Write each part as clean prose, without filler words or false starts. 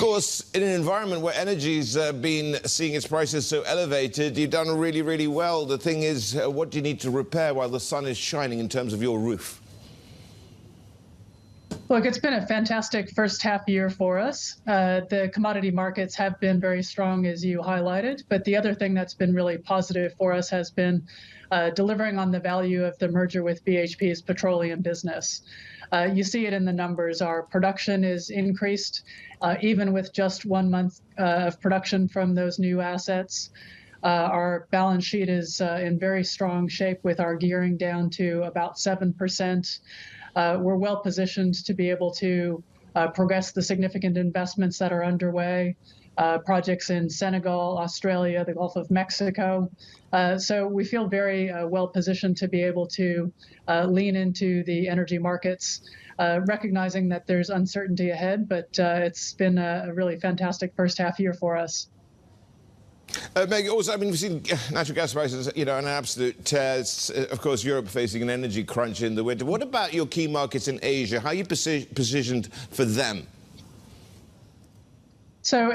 course, in an environment where energy's been seeing its prices so elevated, you've done really, really well. The thing is, what do you need to repair while the sun is shining in terms of your roof? Look, it's been a fantastic first half year for us. The commodity markets have been very strong, as you highlighted. But the other thing that's been really positive for us has been delivering on the value of the merger with BHP's petroleum business. You see it in the numbers. Our production is increased, even with just 1 month of production from those new assets. Our balance sheet is in very strong shape with our gearing down to about 7%. We're well positioned to be able to progress the significant investments that are underway, projects in Senegal, Australia, the Gulf of Mexico. So we feel very well positioned to be able to lean into the energy markets, recognizing that there's uncertainty ahead, but it's been a really fantastic first half year for us. Meg, also, I mean, we've seen natural gas prices, you know, an absolute test. Of course, Europe facing an energy crunch in the winter. What about your key markets in Asia? How are you positioned for them? So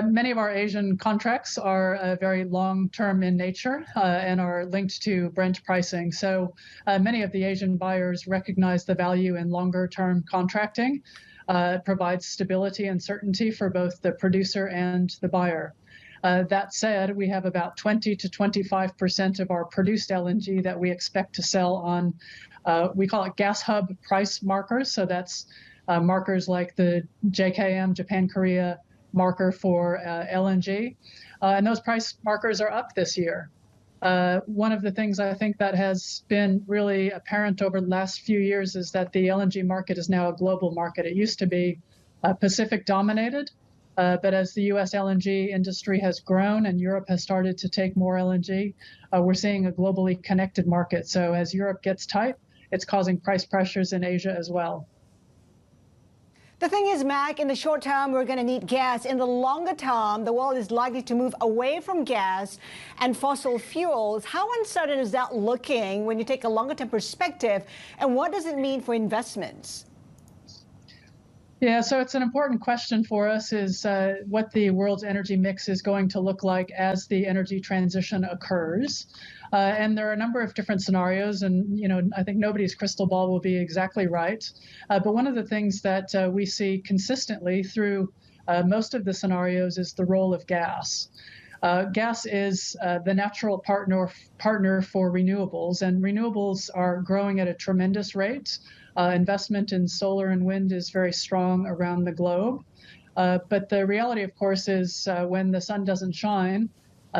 many of our Asian contracts are very long-term in nature and are linked to Brent pricing. So many of the Asian buyers recognize the value in longer-term contracting. It provides stability and certainty for both the producer and the buyer. That said, we have about 20 to 25% of our produced LNG that we expect to sell on, we call it gas hub price markers. So that's markers like the JKM, Japan-Korea marker for LNG. And those price markers are up this year. One of the things I think that has been really apparent over the last few years is that the LNG market is now a global market. It used to be Pacific dominated. But as the U.S. LNG industry has grown and Europe has started to take more LNG, we're seeing a globally connected market. So as Europe gets tight, it's causing price pressures in Asia as well. The thing is, Mac, in the short term, we're going to need gas. In the longer term, the world is likely to move away from gas and fossil fuels. How uncertain is that looking when you take a longer-term perspective? And what does it mean for investments? Yeah, so it's an important question for us is what the world's energy mix is going to look like as the energy transition occurs. And there are a number of different scenarios, and I think nobody's crystal ball will be exactly right. But one of the things that we see consistently through most of the scenarios is the role of gas. Gas is the natural partner for renewables, and renewables are growing at a tremendous rate. Investment in solar and wind is very strong around the globe. But the reality, of course, is when the sun doesn't shine,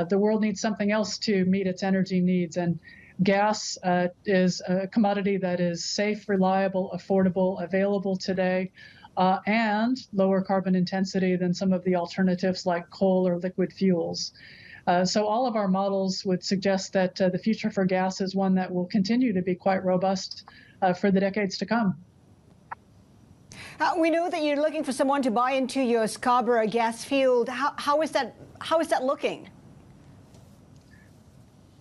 the world needs something else to meet its energy needs. And gas is a commodity that is safe, reliable, affordable, available today, and lower carbon intensity than some of the alternatives like coal or liquid fuels. So all of our models would suggest that the future for gas is one that will continue to be quite robust for the decades to come. We know that you're looking for someone to buy into your Scarborough gas field. How is that looking?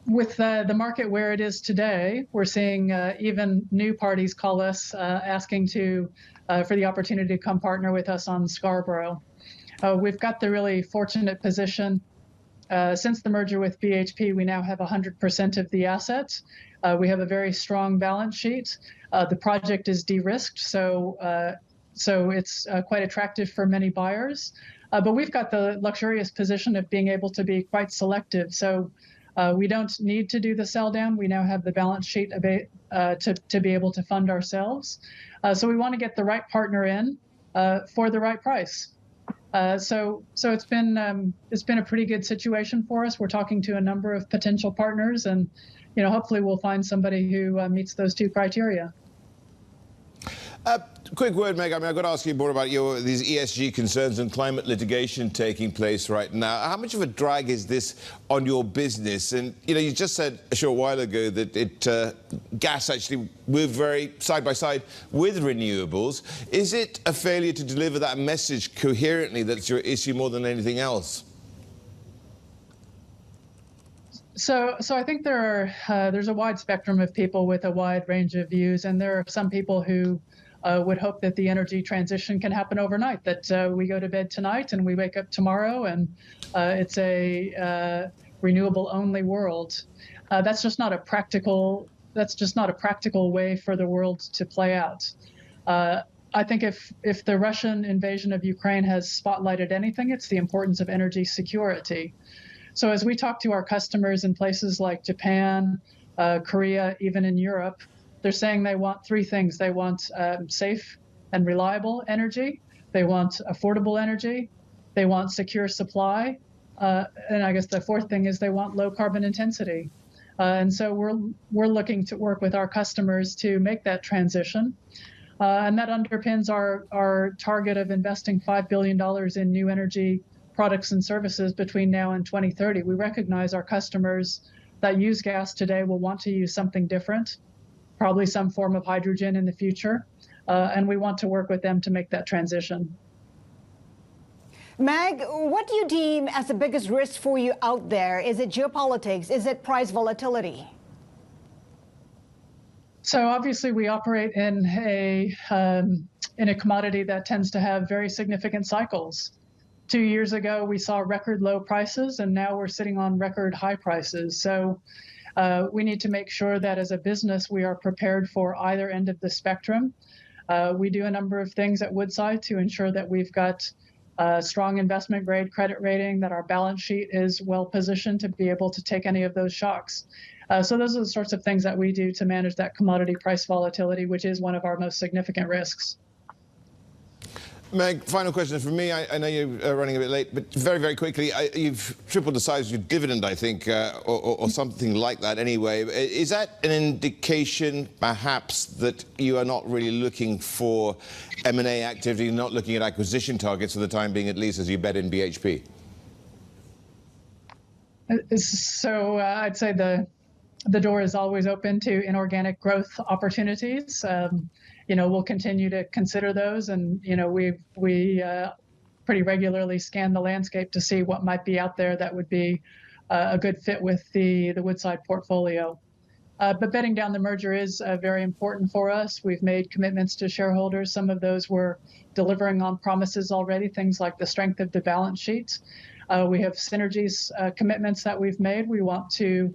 With the market where it is today, we're seeing even new parties call us asking for the opportunity to come partner with us on Scarborough. We've got the really fortunate position. Since the merger with BHP, we now have 100% of the assets. We have a very strong balance sheet. The project is de-risked, so it's quite attractive for many buyers. But we've got the luxurious position of being able to be quite selective. So we don't need to do the sell down. We now have the balance sheet to be able to fund ourselves. So we want to get the right partner in for the right price. So it's been a pretty good situation for us. We're talking to a number of potential partners, and hopefully we'll find somebody who meets those two criteria. Quick word, Meg. I mean, I've got to ask you more about these ESG concerns and climate litigation taking place right now. How much of a drag is this on your business? And, you just said a short while ago that gas actually moved very side by side with renewables. Is it a failure to deliver that message coherently that's your issue more than anything else? So I think there's a wide spectrum of people with a wide range of views, and there are some people who would hope that the energy transition can happen overnight, that we go to bed tonight and we wake up tomorrow and it's a renewable-only world. That's just not a practical way for the world to play out. I think if the Russian invasion of Ukraine has spotlighted anything, it's the importance of energy security. So as we talk to our customers in places like Japan, Korea, even in Europe, they're saying they want three things. They want safe and reliable energy. They want affordable energy. They want secure supply. And I guess the fourth thing is they want low carbon intensity. And so we're looking to work with our customers to make that transition. And that underpins our target of investing $5 billion in new energy products and services between now and 2030. We recognize our customers that use gas today will want to use something different, probably some form of hydrogen in the future, and we want to work with them to make that transition. Meg, what do you deem as the biggest risk for you out there? Is it geopolitics? Is it price volatility? So obviously we operate in a commodity that tends to have very significant cycles. 2 years ago, we saw record low prices, and now we're sitting on record high prices. So we need to make sure that as a business, we are prepared for either end of the spectrum. We do a number of things at Woodside to ensure that we've got a strong investment grade credit rating, that our balance sheet is well positioned to be able to take any of those shocks. So those are the sorts of things that we do to manage that commodity price volatility, which is one of our most significant risks. Meg, final question from me. I know you're running a bit late, but very, very quickly, you've tripled the size of your dividend, I think, or something like that anyway. Is that an indication, perhaps, that you are not really looking for M&A activity, not looking at acquisition targets for the time being, at least, as you bet in BHP? So I'd say the door is always open to inorganic growth opportunities. We'll continue to consider those, and we pretty regularly scan the landscape to see what might be out there that would be a good fit with the Woodside portfolio. But bedding down the merger is very important for us. We've made commitments to shareholders. Some of those we're delivering on promises already, things like the strength of the balance sheet. We have synergies commitments that we've made. We want to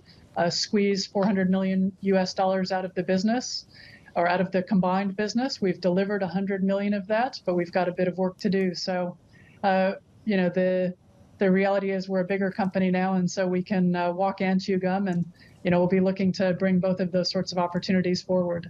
squeeze $400 million out of the business, or out of the combined business. We've delivered 100 million of that, but we've got a bit of work to do. So, the reality is we're a bigger company now, and so we can walk and chew gum, and we'll be looking to bring both of those sorts of opportunities forward.